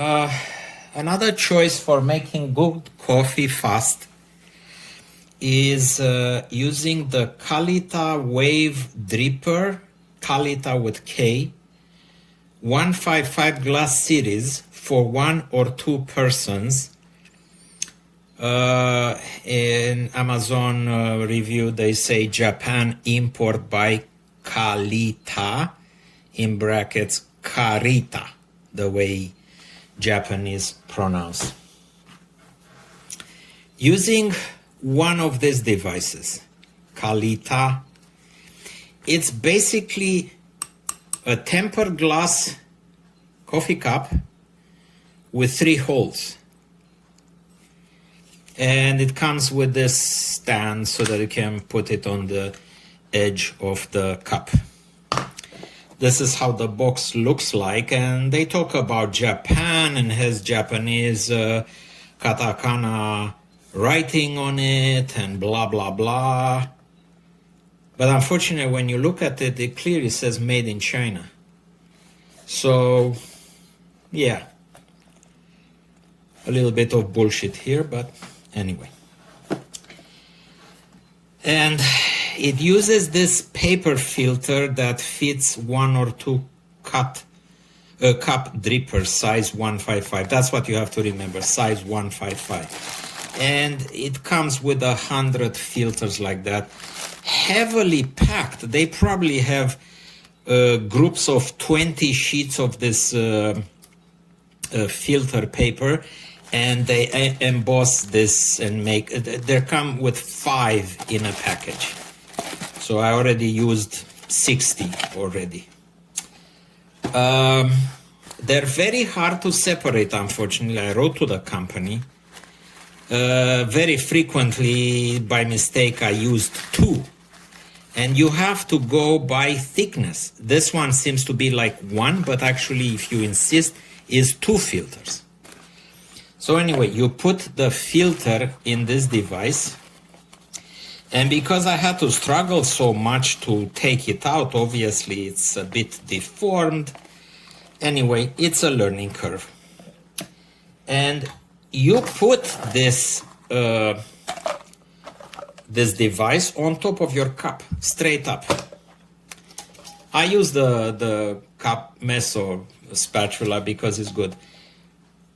another choice for making good coffee fast is using the Kalita Wave Dripper, Kalita with K, 155 glass series for 1 or 2 persons. In Amazon review, they say Japan import by Kalita, in brackets Karita, the way Japanese pronounce. Using one of these devices, Kalita, it's basically a tempered glass coffee cup with 3 holes. And it comes with this stand so that you can put it on the edge of the cup. This is how the box looks like, and they talk about Japan and has Japanese katakana writing on it and blah blah blah. But unfortunately, when you look at it, it clearly says made in China. So yeah, a little bit of bullshit here, but anyway. And it uses this paper filter that fits 1 or 2 cup dripper, size 155. That's what you have to remember, size 155. And it comes with 100 filters like that, heavily packed. They probably have groups of 20 sheets of this filter paper, and they emboss this and make, they come with 5 in a package. So I already used 60 already. They're very hard to separate, unfortunately. I wrote to the company. Very frequently, by mistake, I used 2. And you have to go by thickness. This one seems to be like 1, but actually, if you insist, is 2 filters. So anyway, you put the filter in this device. And because I had to struggle so much to take it out, obviously it's a bit deformed. Anyway, it's a learning curve. And you put this this device on top of your cup, straight up. I use the cup meso spatula because it's good.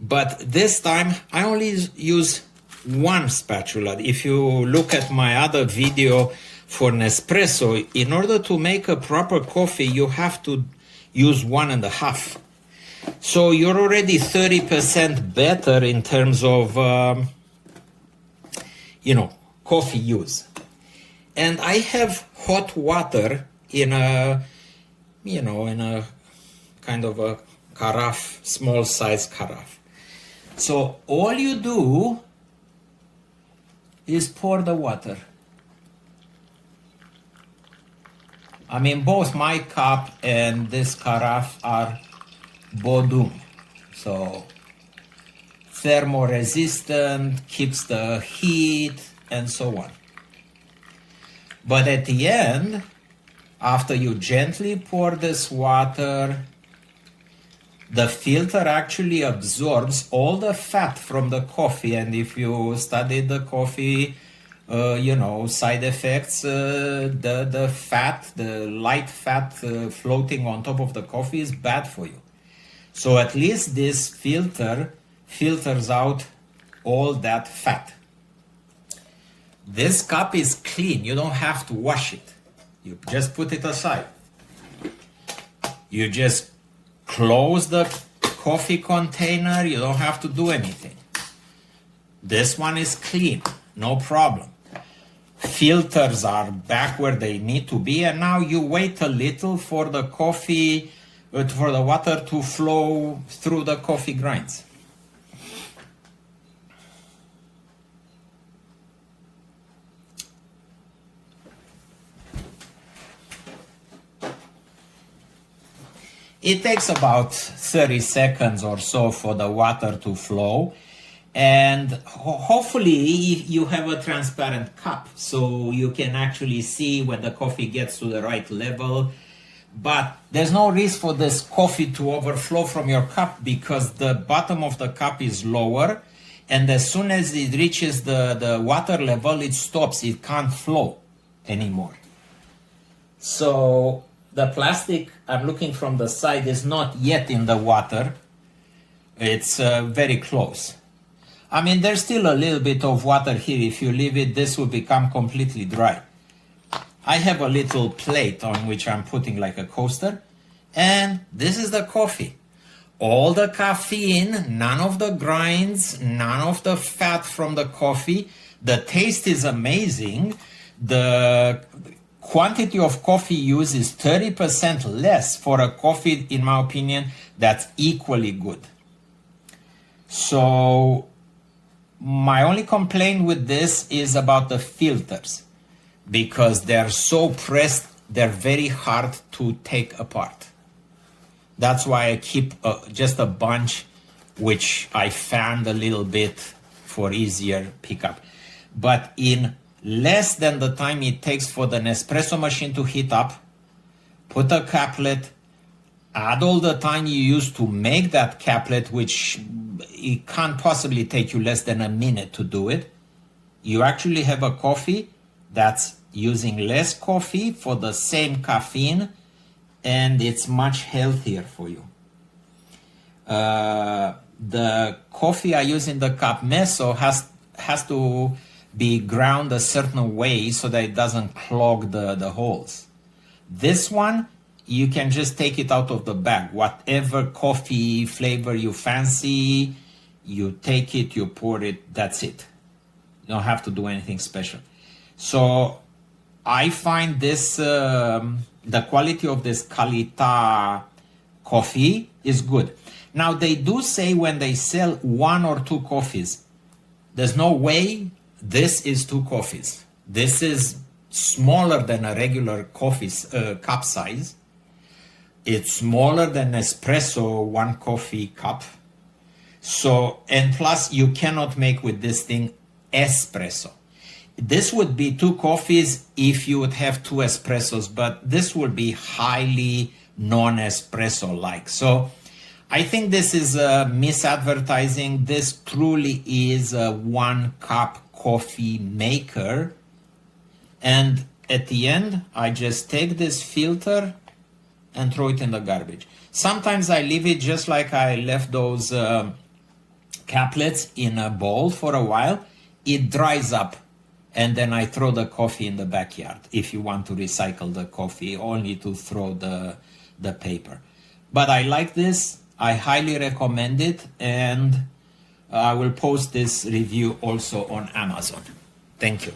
But this time I only use 1 spatula. If you look at my other video for Nespresso, in order to make a proper coffee, you have to use 1.5. So you're already 30% better in terms of, coffee use. And I have hot water in a kind of a carafe, small size carafe. So all you do is pour the water. I mean, both my cup and this carafe are Bodum. So thermoresistant, keeps the heat, and so on. But at the end, after you gently pour this water, the filter actually absorbs all the fat from the coffee. And if you study the coffee, side effects, the fat, the light fat floating on top of the coffee is bad for you. So at least this filter filters out all that fat. This cup is clean. You don't have to wash it. You just put it aside. You just close the coffee container. You don't have to do anything. This one is clean. No problem. Filters are back where they need to be, and now you wait a little for the coffee, for the water to flow through the coffee grinds. It takes about 30 seconds or so for the water to flow. And hopefully you have a transparent cup so you can actually see when the coffee gets to the right level. But there's no risk for this coffee to overflow from your cup because the bottom of the cup is lower, and as soon as it reaches the water level, it stops. It can't flow anymore. So the plastic I'm looking from the side is not yet in the water. It's very close. I mean, there's still a little bit of water here. If you leave it, this will become completely dry. I have a little plate on which I'm putting like a coaster, and this is the coffee. All the caffeine, none of the grinds, none of the fat from the coffee. The taste is amazing. The quantity of coffee used is 30% less for a coffee, in my opinion, that's equally good. So my only complaint with this is about the filters, because they're so pressed, they're very hard to take apart. That's why I keep just a bunch, which I fanned a little bit for easier pickup. But in less than the time it takes for the Nespresso machine to heat up, put a caplet, add all the time you use to make that caplet, which it can't possibly take you less than a minute to do it. You actually have a coffee that's using less coffee for the same caffeine, and it's much healthier for you. The coffee I use in the cup meso has to be ground a certain way so that it doesn't clog the holes. This one, you can just take it out of the bag. Whatever coffee flavor you fancy, you take it, you pour it, that's it. You don't have to do anything special. So I find this, the quality of this Kalita coffee is good. Now they do say when they sell 1 or 2 coffees, there's no way this is 2 coffees. This is smaller than a regular coffee cup size. It's smaller than espresso 1 coffee cup. So, and plus you cannot make with this thing espresso. This would be 2 coffees if you would have 2 espressos, but this would be highly non-espresso like. So I think this is misadvertising. This truly is a 1 cup coffee maker. And at the end, I just take this filter and throw it in the garbage. Sometimes I leave it just like I left those caplets in a bowl for a while. It dries up, and then I throw the coffee in the backyard. If you want to recycle the coffee, only to throw the paper. But I like this. I highly recommend it, and I will post this review also on Amazon. Thank you.